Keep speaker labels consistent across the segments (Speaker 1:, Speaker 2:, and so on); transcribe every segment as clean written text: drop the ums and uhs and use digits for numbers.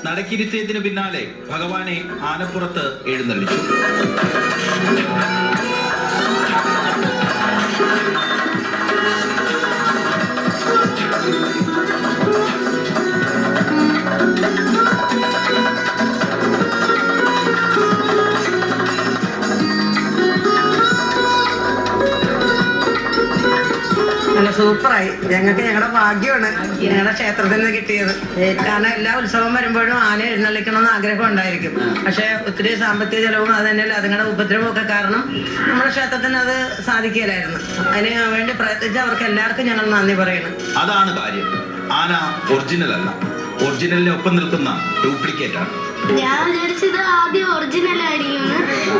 Speaker 1: നടക്കിരുത്തിയതിനു പിന്നാലെ ഭഗവാനെ ആനപ്പുറത്ത് എഴുന്നള്ളിച്ചു.
Speaker 2: നല്ല സൂപ്പറായി. ഞങ്ങളുടെ ഭാഗ്യമാണ് ഞങ്ങളുടെ ക്ഷേത്രത്തിൽ നിന്ന് കിട്ടിയത്. കാരണം എല്ലാ ഉത്സവം വരുമ്പോഴും ആന എഴുന്നള്ളിക്കണമെന്ന് ആഗ്രഹം ഉണ്ടായിരിക്കും. പക്ഷെ ഒത്തിരി സാമ്പത്തിക ചെലവും അത് തന്നെയല്ല അതുങ്ങളുടെ ഉപദ്രവവും ഒക്കെ കാരണം നമ്മുടെ ക്ഷേത്രത്തിന് അത് സാധിക്കില്ലായിരുന്നു. അതിന് വേണ്ടി പ്രയത്നിച്ച അവർക്ക് എല്ലാവർക്കും ഞങ്ങൾ നന്ദി പറയുന്നു.
Speaker 1: അതാണ് കാര്യം. ആന ഒറിജിനൽ അല്ല, ഒറിജിനലിനെ ഒപ്പം നിൽക്കുന്ന ഡ്യൂപ്ലിക്കേറ്റ് ആണ്.
Speaker 3: ഞാൻ വിചാരിച്ചത് ആദ്യം ഒറിജിനൽ ആയിരിക്കും,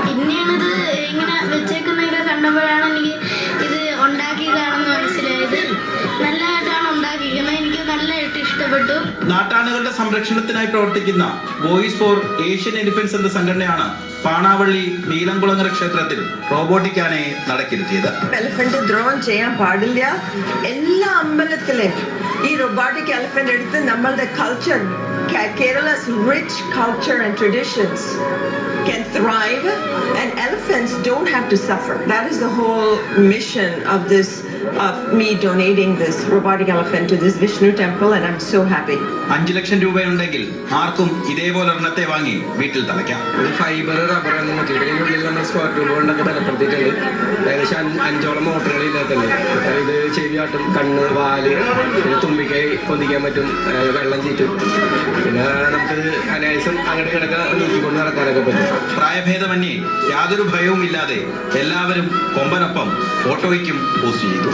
Speaker 3: പിന്നെയാണിത് ഇങ്ങനെ വെച്ചേക്കുന്നതൊക്കെ കണ്ടപ്പോഴാണ് എനിക്ക് ഇത് ഉണ്ടാക്കിയതാണെന്ന് മനസ്സിലായത്. നല്ലതായിട്ടാണ് ഉണ്ടാക്കിയിരിക്കുന്നത്, എനിക്ക് നല്ലതായിട്ട് ഇഷ്ടപ്പെട്ടു.
Speaker 1: നാട്ടാനകളുടെ സംരക്ഷണത്തിനായി പ്രവർത്തിക്കുന്ന വോയിസ് ഫോർ ഏഷ്യൻ എലിഫന്റ്സ് എന്ന സംഘടനയാണ് പാണാവള്ളി നീലംകുളങ്ങര ക്ഷേത്രത്തിൽ റോബോട്ടിക് ആനയെ നടക്കിരുത്തിയത്.
Speaker 2: എലിഫന്റ് ദ്രോൺ ചെയ്യാൻ പാടില്ല. എല്ലാ അമ്പലത്തിലും ഈ റോബോട്ടിക് എലിഫന്റ് എടുത്ത് നമ്മളുടെ culture, Kerala's rich culture and traditions can thrive and elephants don't have to suffer. That is the whole mission of this, of me donating this robotic elephant to this Vishnu temple, and I'm so happy.
Speaker 1: 5 ലക്ഷം രൂപയുണ്ടെങ്കിൽ ആർക്കും ഇതേപോലെ ഒരെണ്ണത്തെ വാങ്ങി വീട്ടിൽ തളയ്ക്കാം.
Speaker 4: Fibre rubber ഉള്ളിൽ നമ്മൾ square tube കൊണ്ടൊക്കെ ബലപ്പെടുത്തിയിട്ടുണ്ട്. ഏകദേശം 5ഓളം മോട്ടറുകൾ ഇതിനകത്തുണ്ട്. ഇത് ചെവിയാട്ടും, കണ്ണ്, വാല്, പിന്നെ തുമ്പിക്കൈ പൊന്തിക്കാൻ പറ്റും, വെള്ളം ചീറ്റും, പിന്നെ നമുക്ക് അനായാസം അങ്ങോട്ട് കിടക്കാൻ നീക്കിക്കൊണ്ട് നടക്കാനൊക്കെ പറ്റും.
Speaker 1: പ്രായഭേദമന്യേ യാതൊരു ഭയവും ഇല്ലാതെ എല്ലാവരും കൊമ്പനൊപ്പം ഫോട്ടോയ്ക്കും പോസ്റ്റ് ചെയ്തു.